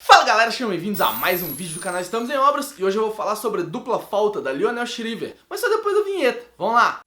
Fala galera, sejam bem-vindos a mais um vídeo do canal Estamos em Obras e hoje eu vou falar sobre Dupla Falta da Lionel Shriver, mas só depois da vinheta. Vamos lá!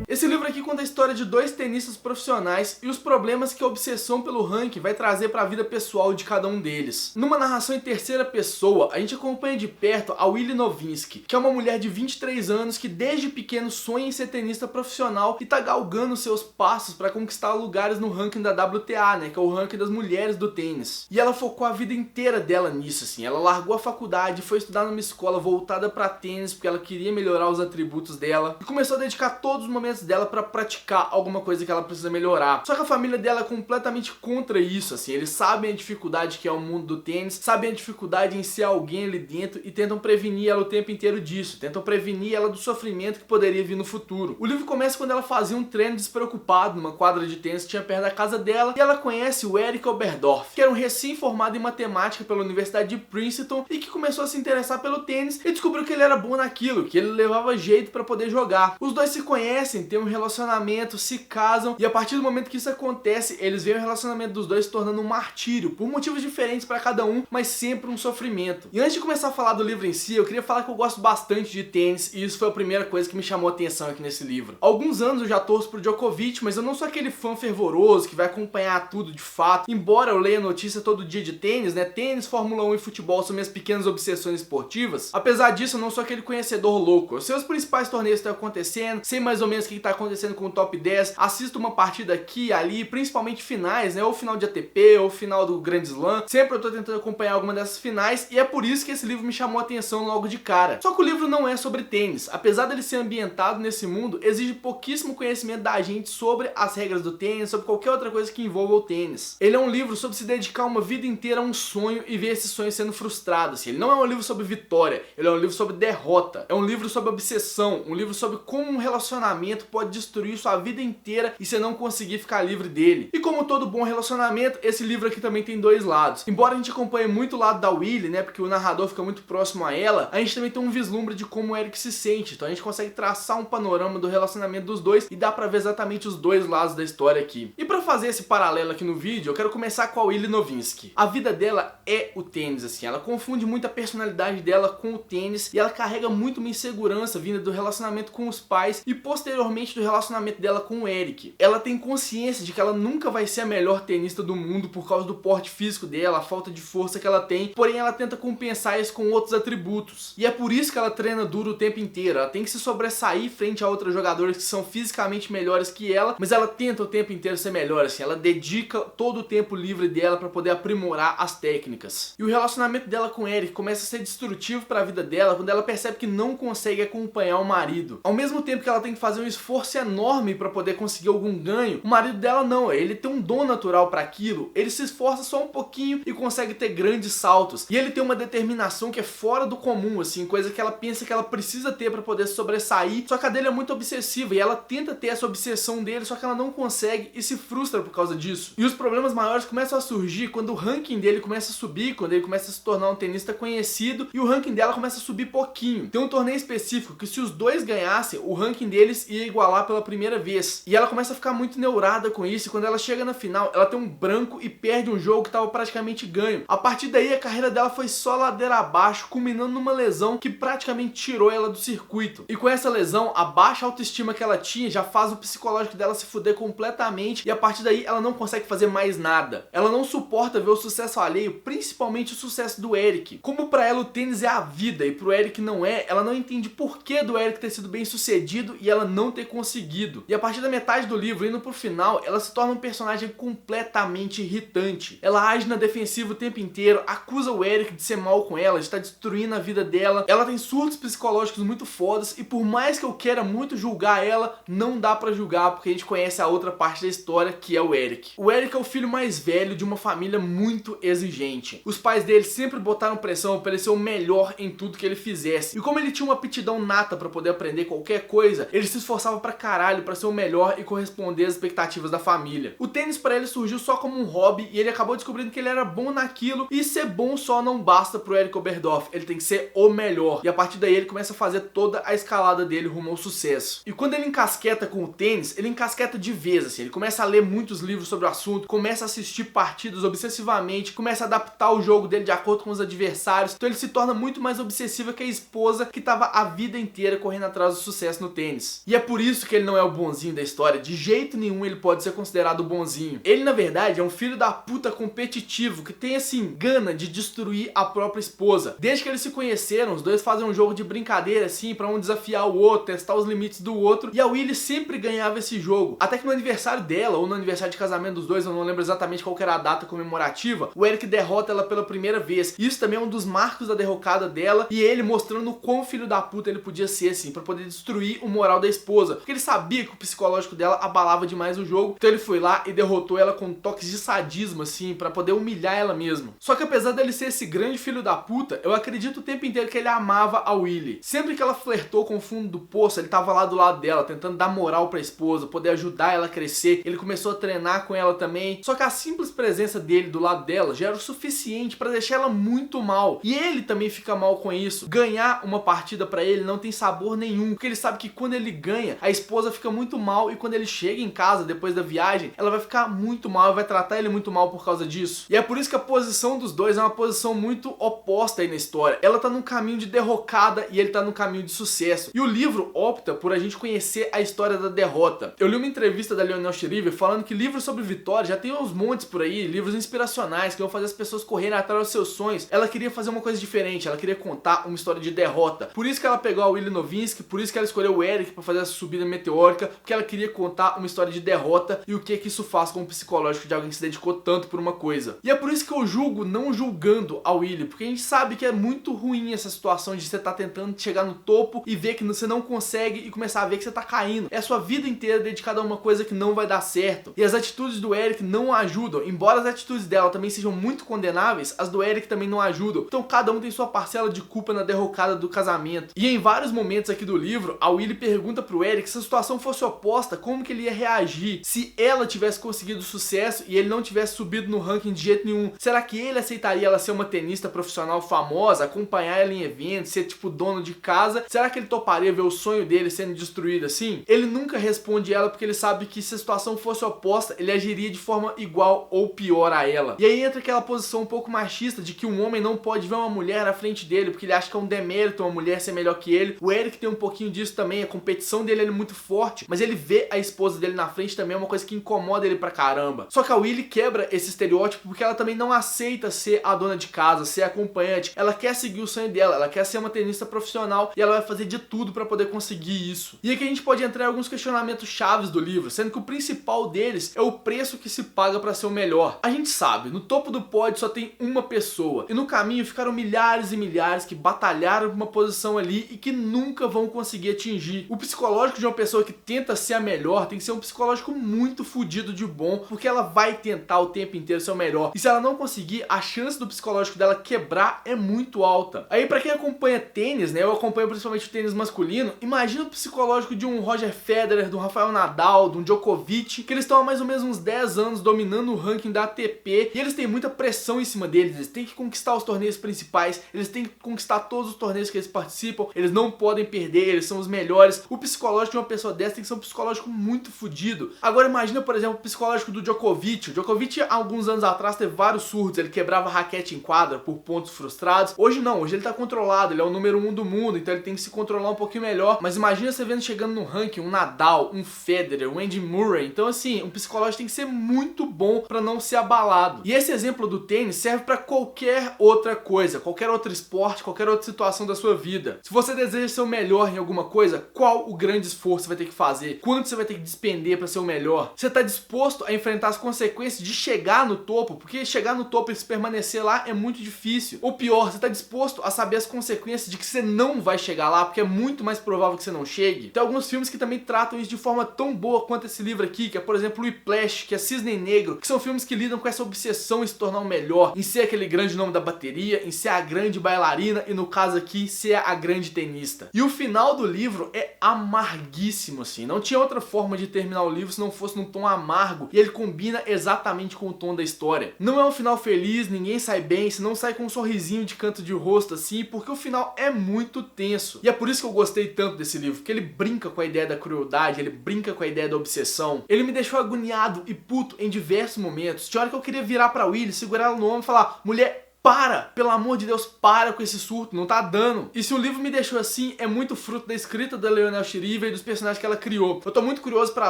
Esse livro aqui conta a história de dois tenistas profissionais e os problemas que a obsessão pelo ranking vai trazer para a vida pessoal de cada um deles. Numa narração em terceira pessoa, a gente acompanha de perto a Willie Novinsky, que é uma mulher de 23 anos que desde pequeno sonha em ser tenista profissional e tá galgando seus passos para conquistar lugares no ranking da WTA, né, que é o ranking das mulheres do tênis. E ela focou a vida inteira dela nisso, assim. Ela largou a faculdade, foi estudar numa escola voltada para tênis porque ela queria melhorar os atributos dela e começou a dedicar todos os momentos dela para praticar alguma coisa que ela precisa melhorar. Só que a família dela é completamente contra isso, assim. Eles sabem a dificuldade que é o mundo do tênis, sabem a dificuldade em ser alguém ali dentro e tentam prevenir ela o tempo inteiro disso. Tentam prevenir ela do sofrimento que poderia vir no futuro. O livro começa quando ela fazia um treino despreocupado numa quadra de tênis que tinha perto da casa dela e ela conhece o Eric Oberdorf, que era um recém-formado em matemática pela Universidade de Princeton e que começou a se interessar pelo tênis e descobriu que ele era bom naquilo, que ele levava jeito para poder jogar. Os dois se conhecem, têm um relacionamento, se casam e a partir do momento que isso acontece, eles veem o relacionamento dos dois se tornando um martírio, por motivos diferentes para cada um, mas sempre um sofrimento. E antes de começar a falar do livro em si, eu queria falar que eu gosto bastante de tênis e isso foi a primeira coisa que me chamou a atenção aqui nesse livro. Há alguns anos eu já torço pro Djokovic, mas eu não sou aquele fã fervoroso que vai acompanhar tudo de fato. Embora eu leia notícia todo dia de tênis, né? Tênis, Fórmula 1 e futebol são minhas pequenas obsessões esportivas. Apesar disso, eu não sou aquele conhecedor louco. Eu sei os principais torneios que estão acontecendo, sei mais ou menos o que está acontecendo com o top 10, assisto uma partida aqui e ali, principalmente finais, né? Ou final de ATP, ou final do Grand Slam. Sempre eu tô tentando acompanhar alguma dessas finais e é por isso que esse livro me chamou a atenção logo de cara. Só que o livro não é sobre tênis. Apesar dele ser ambientado nesse mundo, exige pouquíssimo conhecimento da gente sobre as regras do tênis, sobre qualquer outra coisa que envolva o tênis. Ele é um livro sobre se dedicar uma vida inteira a um sonho e ver esse sonho sendo frustrado. Assim. Ele não é um livro sobre vitória, ele é um livro sobre derrota. É um livro sobre obsessão, um livro sobre como um relacionamento pode destruir sua vida inteira e você não conseguir ficar livre dele. E como todo bom relacionamento, esse livro aqui também tem dois lados. Embora a gente acompanhe muito o lado da Willie, né, porque o narrador fica muito próximo a ela, a gente também tem um vislumbre de como o Eric se sente. Então a gente consegue traçar um panorama do relacionamento dos dois e dá pra ver exatamente os dois lados da história aqui. E pra fazer esse paralelo aqui no vídeo, eu quero começar com a Willie Novinsky. A vida dela é o tênis, assim. Ela confunde muito a personalidade dela com o tênis e ela carrega muito uma insegurança vinda do relacionamento com os pais e posteriormente do relacionamento dela com o Eric. Ela tem consciência de que ela nunca vai ser a melhor tenista do mundo por causa do porte físico dela, a falta de força que ela tem, porém ela tenta compensar isso com outros atributos. E é por isso que ela treina duro o tempo inteiro. Ela tem que se sobressair frente a outros jogadores que são fisicamente melhores que ela, mas ela tenta o tempo inteiro ser melhor, assim. Ela dedica todo o tempo livre dela para poder aprimorar as técnicas. E o relacionamento dela com o Eric começa a ser destrutivo para a vida dela quando ela percebe que não consegue acompanhar o marido. Ao mesmo tempo que ela tem que fazer um esforço enorme para poder conseguir algum ganho, o marido dela não, ele tem um dom natural para aquilo, ele se esforça só um pouquinho e consegue ter grandes saltos. E ele tem uma determinação que é fora do comum, assim, coisa que ela pensa que ela precisa ter para poder sobressair, só que a dele é muito obsessiva e ela tenta ter essa obsessão dele, só que ela não consegue e se frustra por causa disso. E os problemas maiores começam a surgir quando o ranking dele começa a subir, quando ele começa a se tornar um tenista conhecido e o ranking dela começa a subir pouquinho. Tem um torneio específico que se os dois ganhassem, o ranking deles ia igualar pela primeira vez. E ela começa a ficar muito neurada com isso e quando ela chega na final, ela tem um branco e perde um jogo que estava praticamente ganho. A partir daí, a carreira dela foi só ladeira abaixo, culminando numa lesão que praticamente tirou ela do circuito. E com essa lesão, a baixa autoestima que ela tinha já faz o psicológico dela se fuder completamente e a partir daí ela não consegue fazer mais nada. Ela não suporta ver o sucesso alheio, principalmente o sucesso do Eric. Como pra ela o tênis é a vida e pro Eric não é, ela não entende por que do Eric ter sido bem sucedido e ela não ter conseguido. E a partir da metade do livro, indo pro final, ela se torna um personagem completamente irritante. Ela age na defensiva o tempo inteiro, acusa o Eric de ser mal com ela, de estar destruindo a vida dela. Ela tem surtos psicológicos muito fodas e por mais que eu queira muito julgar ela, não dá pra julgar porque a gente conhece a outra parte da história, que é o Eric. O Eric é o filho mais velho de uma família muito exigente. Os pais dele sempre botaram pressão pra ele ser o melhor em tudo que ele fizesse. E como ele tinha uma aptidão nata pra poder aprender qualquer coisa, ele se esforçava pra caralho caralho pra ser o melhor e corresponder às expectativas da família. O tênis pra ele surgiu só como um hobby e ele acabou descobrindo que ele era bom naquilo, e ser bom só não basta pro Eric Oberhoff, ele tem que ser o melhor. E a partir daí ele começa a fazer toda a escalada dele rumo ao sucesso. E quando ele encasqueta com o tênis, ele encasqueta de vez, assim, ele começa a ler muitos livros sobre o assunto, começa a assistir partidos obsessivamente, começa a adaptar o jogo dele de acordo com os adversários, então ele se torna muito mais obsessivo que a esposa que tava a vida inteira correndo atrás do sucesso no tênis. E é por isso que ele não é o bonzinho da história, de jeito nenhum ele pode ser considerado o bonzinho. Ele, na verdade, é um filho da puta competitivo que tem, assim, gana de destruir a própria esposa. Desde que eles se conheceram, os dois fazem um jogo de brincadeira, assim, pra um desafiar o outro, testar os limites do outro, e a Willy sempre ganhava esse jogo. Até que no aniversário dela, ou no aniversário de casamento dos dois, eu não lembro exatamente qual que era a data comemorativa, o Eric derrota ela pela primeira vez. Isso também é um dos marcos da derrocada dela, e ele mostrando o quão filho da puta ele podia ser, assim, pra poder destruir o moral da esposa. Porque ele sabia que o psicológico dela abalava demais o jogo, então ele foi lá e derrotou ela com toques de sadismo, assim, pra poder humilhar ela mesmo. Só que apesar dele ser esse grande filho da puta, eu acredito o tempo inteiro que ele amava a Willy. Sempre que ela flertou com o fundo do poço, ele tava lá do lado dela, tentando dar moral pra esposa, poder ajudar ela a crescer. Ele começou a treinar com ela também. Só que a simples presença dele do lado dela já era o suficiente pra deixar ela muito mal. E ele também fica mal com isso. Ganhar uma partida pra ele não tem sabor nenhum, porque ele sabe que quando ele ganha, a esposa fica muito mal, e quando ele chega em casa depois da viagem, ela vai ficar muito mal e vai tratar ele muito mal por causa disso. E é por isso que a posição dos dois é uma posição muito oposta aí na história. Ela tá num caminho de derrocada e ele tá num caminho de sucesso. E o livro opta por a gente conhecer a história da derrota. Eu li uma entrevista da Lionel Shriver falando que livros sobre vitória já tem uns montes por aí, livros inspiracionais que vão fazer as pessoas correrem atrás dos seus sonhos. Ela queria fazer uma coisa diferente, ela queria contar uma história de derrota. Por isso que ela pegou a Willy Novinsky, por isso que ela escolheu o Eric pra fazer essa subida meteórica, porque ela queria contar uma história de derrota e o que isso faz com o psicológico de alguém que se dedicou tanto por uma coisa. E é por isso que eu julgo não julgando a Willy, porque a gente sabe que é muito ruim essa situação de você estar tentando chegar no topo e ver que você não consegue e começar a ver que você tá caindo. É a sua vida inteira dedicada a uma coisa que não vai dar certo. E as atitudes do Eric não ajudam. Embora as atitudes dela também sejam muito condenáveis, as do Eric também não ajudam. Então cada um tem sua parcela de culpa na derrocada do casamento. E em vários momentos aqui do livro, a Willy pergunta pro Eric se a situação fosse oposta, como que ele ia reagir se ela tivesse conseguido sucesso e ele não tivesse subido no ranking de jeito nenhum. Será que ele aceitaria ela ser uma tenista profissional famosa, acompanhar ela em eventos, ser tipo dono de casa? Será que ele toparia ver o sonho dele sendo destruído assim? Ele nunca responde ela porque ele sabe que se a situação fosse oposta, ele agiria de forma igual ou pior a ela. E aí entra aquela posição um pouco machista de que um homem não pode ver uma mulher na frente dele porque ele acha que é um demérito uma mulher ser melhor que ele. O Eric tem um pouquinho disso também, a competição dele é muito forte, mas ele vê a esposa dele na frente também é uma coisa que incomoda ele pra caramba. Só que a Willy quebra esse estereótipo porque ela também não aceita ser a dona de casa, ser acompanhante. Ela quer seguir o sonho dela, ela quer ser uma tenista profissional e ela vai fazer de tudo pra poder conseguir isso. E aqui a gente pode entrar em alguns questionamentos chaves do livro, sendo que o principal deles é o preço que se paga pra ser o melhor. A gente sabe, no topo do pódio só tem uma pessoa e no caminho ficaram milhares e milhares que batalharam por uma posição ali e que nunca vão conseguir atingir. O psicológico de uma pessoa que tenta ser a melhor tem que ser um psicológico muito fodido de bom, porque ela vai tentar o tempo inteiro ser o melhor. E se ela não conseguir, a chance do psicológico dela quebrar é muito alta. Aí pra quem acompanha tênis, né, eu acompanho principalmente o tênis masculino, imagina o psicológico de um Roger Federer, de um Rafael Nadal, de um Djokovic, que eles estão há mais ou menos uns 10 anos dominando o ranking da ATP e eles têm muita pressão em cima deles, eles têm que conquistar os torneios principais, eles têm que conquistar todos os torneios que eles participam, eles não podem perder, eles são os melhores. O psicológico de uma pessoa dessa tem que ser um psicológico muito fodido. Agora imagina, por exemplo, o psicológico do Djokovic. O Djokovic, há alguns anos atrás, teve vários surtos, ele quebrava raquete em quadra por pontos frustrados. Hoje não, hoje ele tá controlado, ele é o número 1 do mundo, então ele tem que se controlar um pouquinho melhor. Mas imagina você vendo chegando no ranking um Nadal, um Federer, um Andy Murray. Então assim, um psicológico tem que ser muito bom pra não ser abalado. E esse exemplo do tênis serve pra qualquer outra coisa, qualquer outro esporte, qualquer outra situação da sua vida. Se você deseja ser o melhor em alguma coisa, qual o grande esforço você vai ter que fazer? Quanto você vai ter que despender pra ser o melhor? Você tá disposto a enfrentar as consequências de chegar no topo? Porque chegar no topo e se permanecer lá é muito difícil. Ou pior, você tá disposto a saber as consequências de que você não vai chegar lá, porque é muito mais provável que você não chegue? Tem alguns filmes que também tratam isso de forma tão boa quanto esse livro aqui, que é, por exemplo, o Whiplash, que é Cisne Negro, que são filmes que lidam com essa obsessão em se tornar o melhor, em ser aquele grande nome da bateria, em ser a grande bailarina e, no caso aqui, ser a grande tenista. E o final do livro é amarguíssimo certíssimo, assim. Não tinha outra forma de terminar o livro se não fosse num tom amargo, e ele combina exatamente com o tom da história. Não é um final feliz, ninguém sai bem, se não sai com um sorrisinho de canto de rosto, assim, porque o final é muito tenso. E é por isso que eu gostei tanto desse livro, porque ele brinca com a ideia da crueldade, ele brinca com a ideia da obsessão. Ele me deixou agoniado e puto em diversos momentos. Tinha hora que eu queria virar pra Willy, segurar ela no ombro e falar: mulher, para! Pelo amor de Deus, para com esse surto, não tá dando. E se o livro me deixou assim, é muito fruto da escrita da Leonel Shriver e dos personagens que ela criou. Eu tô muito curioso pra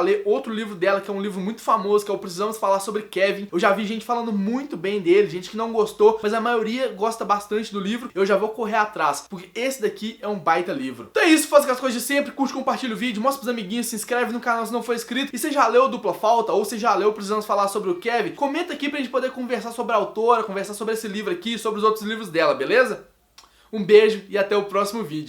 ler outro livro dela, que é um livro muito famoso, que é o Precisamos Falar Sobre Kevin. Eu já vi gente falando muito bem dele, gente que não gostou, mas a maioria gosta bastante do livro. Eu já vou correr atrás, porque esse daqui é um baita livro. Então é isso, faz as coisas de sempre, curte, compartilha o vídeo, mostra pros amiguinhos, se inscreve no canal se não for inscrito. E você já leu Dupla Falta, ou você já leu Precisamos Falar Sobre o Kevin? Comenta aqui pra gente poder conversar sobre a autora, conversar sobre esse livro aqui, sobre os outros livros dela, beleza? Um beijo e até o próximo vídeo.